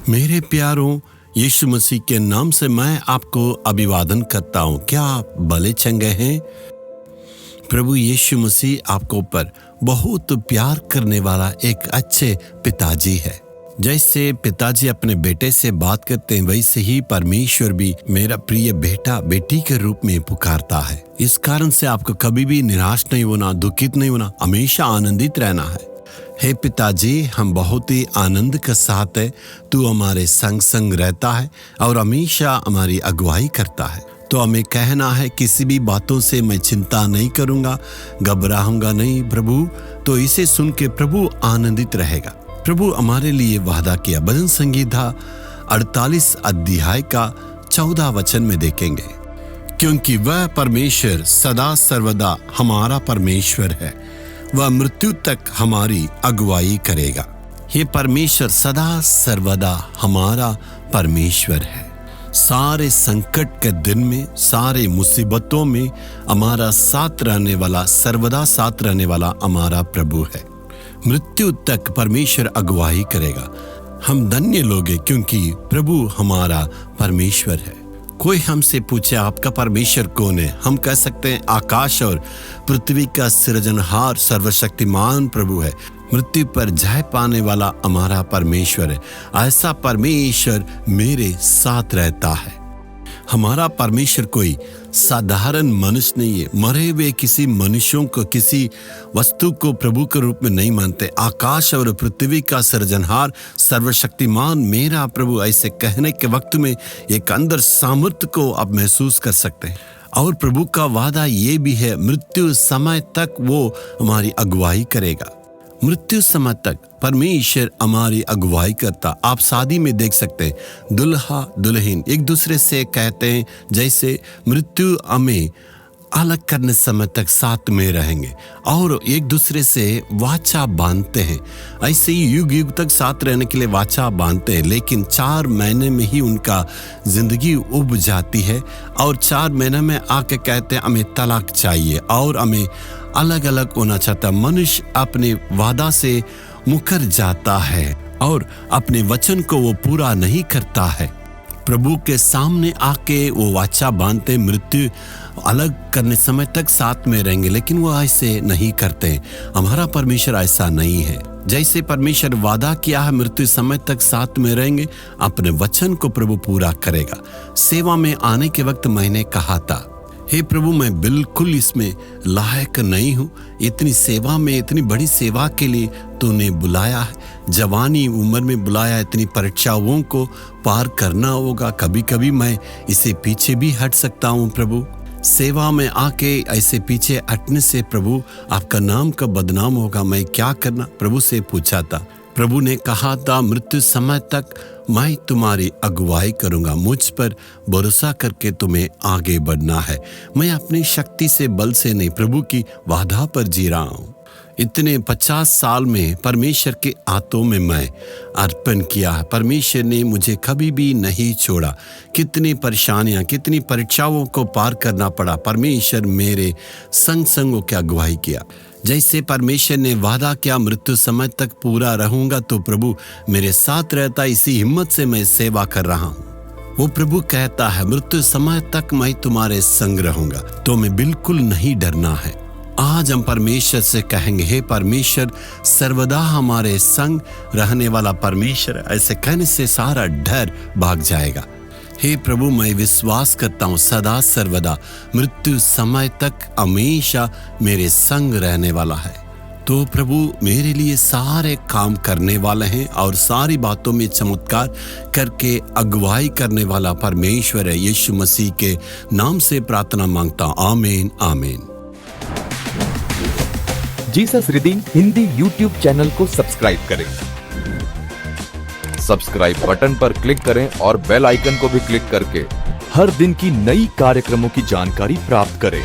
मेरे प्यारों, यीशु मसीह के नाम से मैं आपको अभिवादन करता हूँ। क्या आप भले चंगे हैं? प्रभु यीशु मसीह आपको ऊपर बहुत प्यार करने वाला एक अच्छे पिताजी है। जैसे पिताजी अपने बेटे से बात करते हैं, वैसे ही परमेश्वर भी मेरा प्रिय बेटा बेटी के रूप में पुकारता है। इस कारण से आपको कभी भी निराश नहीं होना, दुखित नहीं होना, हमेशा आनंदित रहना है। हे पिताजी, हम बहुत ही आनंद के साथ है, तू हमारे संग संग रहता है और हमेशा हमारी अगुवाई करता है। तो हमें कहना है, किसी भी बातों से मैं चिंता नहीं करूंगा, घबराऊंगा नहीं प्रभु। तो इसे सुन के प्रभु आनंदित रहेगा। प्रभु हमारे लिए वादा किया। भजन संगीता 48 अध्याय का 14 वचन में देखेंगे, क्योंकि वह परमेश्वर सदा सर्वदा हमारा परमेश्वर है, वह मृत्यु तक हमारी अगुवाई करेगा। ये परमेश्वर सदा सर्वदा हमारा परमेश्वर है। सारे संकट के दिन में, सारे मुसीबतों में हमारा साथ रहने वाला, सर्वदा साथ रहने वाला हमारा प्रभु है। मृत्यु तक परमेश्वर अगुवाई करेगा। हम धन्य लोग हैं, क्योंकि प्रभु हमारा परमेश्वर है। कोई हमसे पूछे आपका परमेश्वर कौन है, हम कह सकते हैं आकाश और पृथ्वी का सृजनहार सर्वशक्तिमान प्रभु है। मृत्यु पर जय पाने वाला हमारा परमेश्वर है। ऐसा परमेश्वर मेरे साथ रहता है। हमारा परमेश्वर कोई साधारण मनुष्य नहीं है। मरे हुए किसी मनुष्यों को, किसी वस्तु को प्रभु के रूप में नहीं मानते। आकाश और पृथ्वी का सृजनहार सर्वशक्तिमान मेरा प्रभु, ऐसे कहने के वक्त में एक अंदर सामर्थ्य को आप महसूस कर सकते हैं। और प्रभु का वादा ये भी है, मृत्यु समय तक वो हमारी अगुवाई करेगा। मृत्यु समय तक परमेश्वर हमारी अगुवाई करता। आप शादी में देख सकते हैं, दुल्हा दुल्हन एक दूसरे से कहते हैं, जैसे मृत्यु हमें अलग करने समय तक साथ में रहेंगे और एक दूसरे से वाचा बांधते हैं। ऐसे ही युग युग तक साथ रहने के लिए वाचा बांधते हैं, लेकिन 4 महीने में ही उनका जिंदगी उब जाती है और 4 महीने में आके कहते हैं हमें तलाक चाहिए और हमें अलग अलग होना चाहता। मनुष्य अपने वादा से मुकर जाता है और अपने वचन को वो पूरा नहीं करता है। प्रभु के सामने आके वो वाचा बांधते, मृत्यु अलग करने समय तक साथ में रहेंगे, लेकिन वो ऐसे नहीं करते। हमारा परमेश्वर ऐसा नहीं है। जैसे परमेश्वर वादा किया है मृत्यु समय तक साथ में रहेंगे, अपने वचन को प्रभु पूरा करेगा। सेवा में आने के वक्त मैंने कहा था, हे प्रभु, मैं बिल्कुल इसमें लायक नहीं हूँ। इतनी सेवा में, इतनी बड़ी सेवा के लिए तूने बुलाया है, जवानी उम्र में बुलाया। इतनी परीक्षाओं को पार करना होगा। कभी कभी मैं इसे पीछे भी हट सकता हूँ प्रभु। सेवा में आके ऐसे पीछे हटने से प्रभु आपका नाम का बदनाम होगा। मैं क्या करना? प्रभु से पूछा था। प्रभु ने कहा था, मृत्यु समय तक मैं तुम्हारी अगुवाई करूंगा। मुझ पर भरोसा करके तुम्हें आगे बढ़ना है। मैं अपनी शक्ति से, बल से नहीं, प्रभु की वादा पर जी रहा हूं। इतने 50 साल में परमेश्वर के हाथों में मैं अर्पण किया है। परमेश्वर ने मुझे कभी भी नहीं छोड़ा। कितनी परेशानियां, कितनी परीक्षाओं को पार करना पड़ा, परमेश्वर मेरे संग संगों की अगुवाई किया। जैसे परमेश्वर ने वादा किया मृत्यु समय तक पूरा रहूंगा, तो प्रभु मेरे साथ रहता। इसी हिम्मत से मैं सेवा कर रहा हूँ। वो प्रभु कहता है, मृत्यु समय तक मैं तुम्हारे संग रहूंगा, तो मैं बिल्कुल नहीं डरना है। आज हम परमेश्वर से कहेंगे, हे परमेश्वर, सर्वदा हमारे संग रहने वाला परमेश्वर। ऐसे कहने से सारा डर भाग जाएगा। हे प्रभु, मैं विश्वास करता हूँ सदा सर्वदा मृत्यु समय तक हमेशा मेरे संग रहने वाला है। तो प्रभु मेरे लिए सारे काम करने वाले हैं और सारी बातों में चमत्कार करके अगुवाई करने वाला परमेश्वर है। यीशु मसीह के नाम से प्रार्थना मांगता हूँ। आमीन, आमीन। Jesus redeem Hindi YouTube channel को सब्सक्राइब करें। सब्सक्राइब बटन पर क्लिक करें और बेल आइकन को भी क्लिक करके हर दिन की नई कार्यक्रमों की जानकारी प्राप्त करें।